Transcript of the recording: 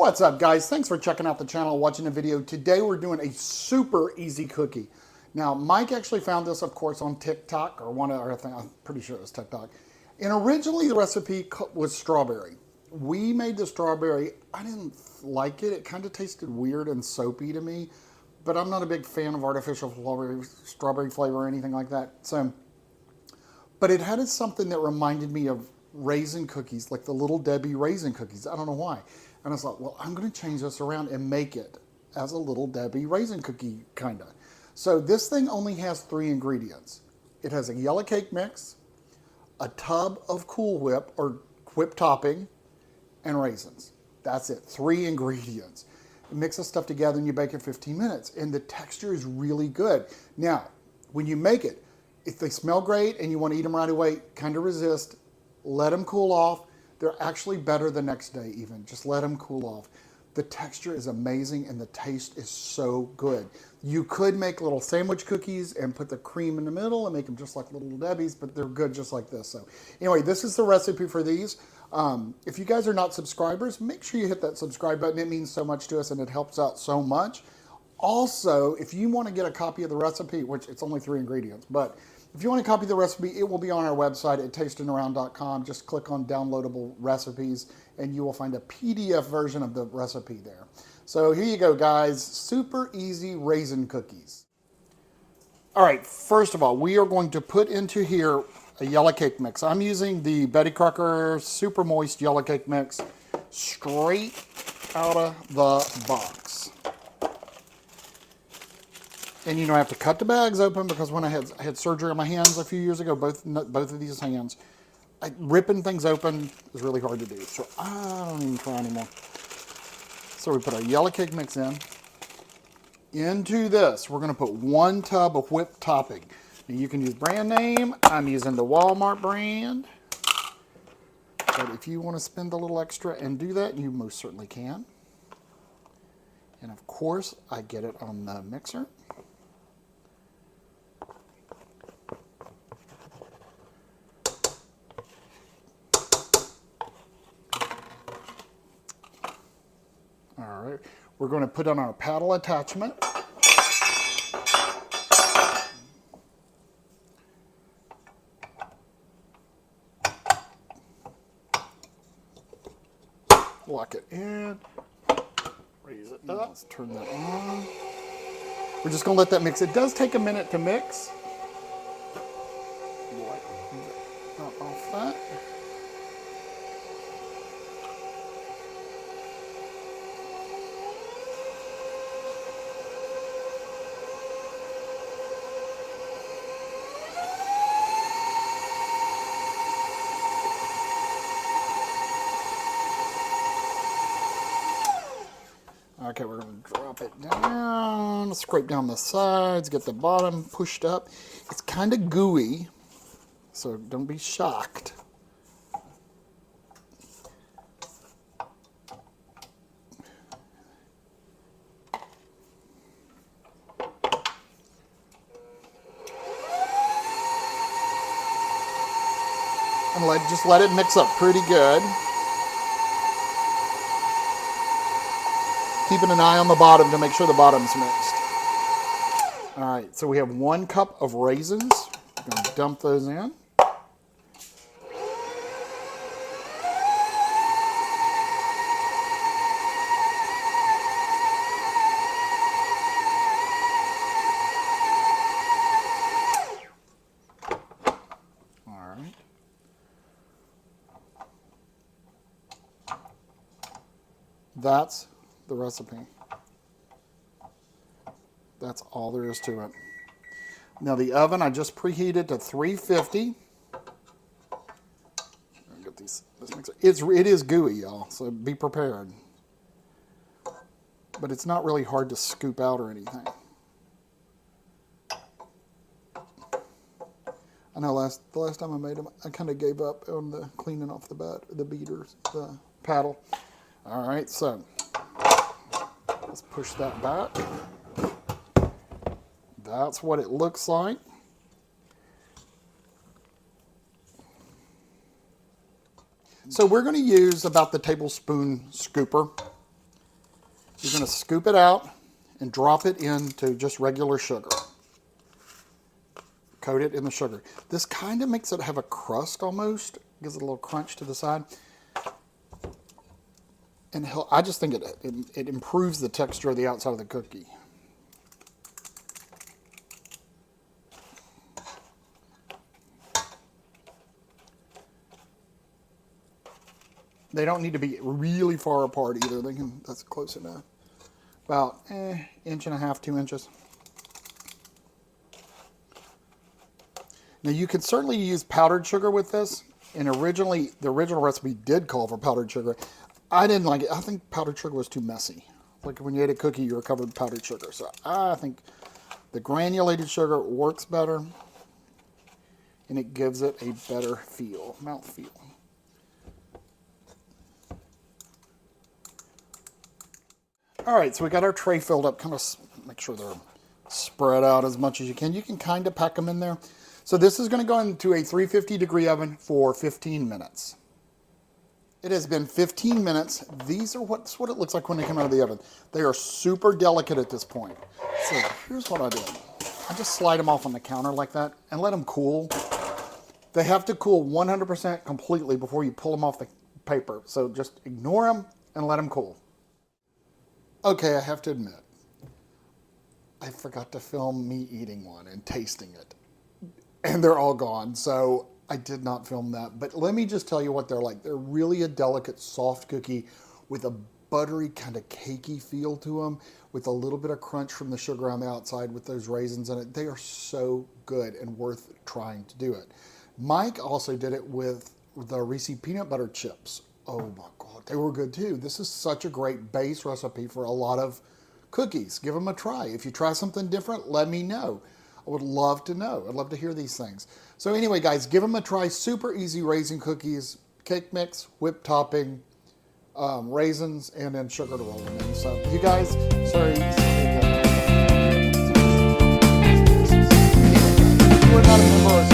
What's up, guys? Thanks for checking out the channel, watching the video. Today we're doing a super easy cookie. Now, Mike actually found this, of course, on TikTok, or I'm pretty sure it was TikTok. And originally the recipe was strawberry. We made the strawberry. I didn't like it. It kind of tasted weird and soapy to me, but I'm not a big fan of artificial strawberry flavor or anything like that. But it had something that reminded me of raisin cookies, like the Little Debbie raisin cookies. I don't know why. And I thought, well, I'm going to change this around and make it as a Little Debbie raisin cookie, kind of. So this thing only has 3 ingredients. It has a yellow cake mix, a tub of Cool Whip or whip topping, and raisins. That's it, 3 ingredients. You mix this stuff together and you bake it 15 minutes. And the texture is really good. Now, when you make it, if they smell great and you want to eat them right away, kind of resist. Let them cool off. They're actually better the next day even. Just let them cool off. The texture is amazing and the taste is so good. You could make little sandwich cookies and put the cream in the middle and make them just like Little Debbie's, but they're good just like this. So anyway, this is the recipe for these. If you guys are not subscribers, make sure you hit that subscribe button. It means so much to us and it helps out so much. Also, if you want to get a copy of the recipe, which it's only 3 ingredients, but if you want to copy the recipe, it will be on our website at tastingaround.com. Just click on downloadable recipes and you will find a PDF version of the recipe there. So here you go, guys. Super easy raisin cookies. All right, first of all, we are going to put into here a yellow cake mix. I'm using the Betty Crocker Super Moist Yellow Cake Mix straight out of the box. And you know, I have to cut the bags open because when I had surgery on my hands a few years ago, both of these hands, ripping things open is really hard to do. So I don't even try anymore. So we put our yellow cake mix in. Into this, we're going to put 1 tub of whipped topping. Now you can use brand name. I'm using the Walmart brand. But if you want to spend a little extra and do that, you most certainly can. And of course, I get it on the mixer. All right, we're going to put on our paddle attachment. Lock it in. Raise it up. Let's turn that on. We're just going to let that mix. It does take a minute to mix. Wipe off that. Okay, we're going to drop it down, scrape down the sides, get the bottom pushed up. It's kind of gooey, so don't be shocked. And just let it mix up pretty good. Keeping an eye on the bottom to make sure the bottom's mixed. All right, so we have 1 cup of raisins. I'm going to dump those in. All right. That's the recipe. That's all there is to it. Now the oven, I just preheated to 350. Get these. This mixer. It is gooey, y'all. So be prepared. But it's not really hard to scoop out or anything. I know the last time I made them, I kind of gave up on the cleaning off the beaters, the paddle. All right, so let's push that back. That's what it looks like. So we're going to use about the tablespoon scooper. You're going to scoop it out and drop it into just regular sugar. Coat it in the sugar. This kind of makes it have a crust almost. Gives it a little crunch to the side. And I just think it improves the texture of the outside of the cookie. They don't need to be really far apart either. That's close enough. About inch and a half, 2 inches. Now you can certainly use powdered sugar with this. And originally, the original recipe did call for powdered sugar. I didn't like it. I think powdered sugar was too messy. Like when you ate a cookie, you were covered with powdered sugar. So I think the granulated sugar works better. And it gives it a better feel, mouth feel. All right, so we got our tray filled up. Kind of make sure they're spread out as much as you can. You can kind of pack them in there. So this is going to go into a 350-degree oven for 15 minutes. It has been 15 minutes. These are what it looks like when they come out of the oven. They are super delicate at this point. So here's what I do. I just slide them off on the counter like that and let them cool. They have to cool 100% completely before you pull them off the paper. So just ignore them and let them cool. Okay, I have to admit, I forgot to film me eating one and tasting it. And they're all gone, so I did not film that. But let me just tell you what they're like. They're really a delicate, soft cookie with a buttery, kind of cakey feel to them, with a little bit of crunch from the sugar on the outside with those raisins in it. They are so good and worth trying to do it. Mike also did it with the Raisin peanut butter chips. Oh my God, they were good too. This is such a great base recipe for a lot of cookies. Give them a try. If you try something different, let me know. I would love to know. I'd love to hear these things. So anyway, guys, give them a try. Super easy raisin cookies, cake mix, whipped topping, raisins, and then sugar to roll them in. So you guys, sorry. Anyway, if you are not a member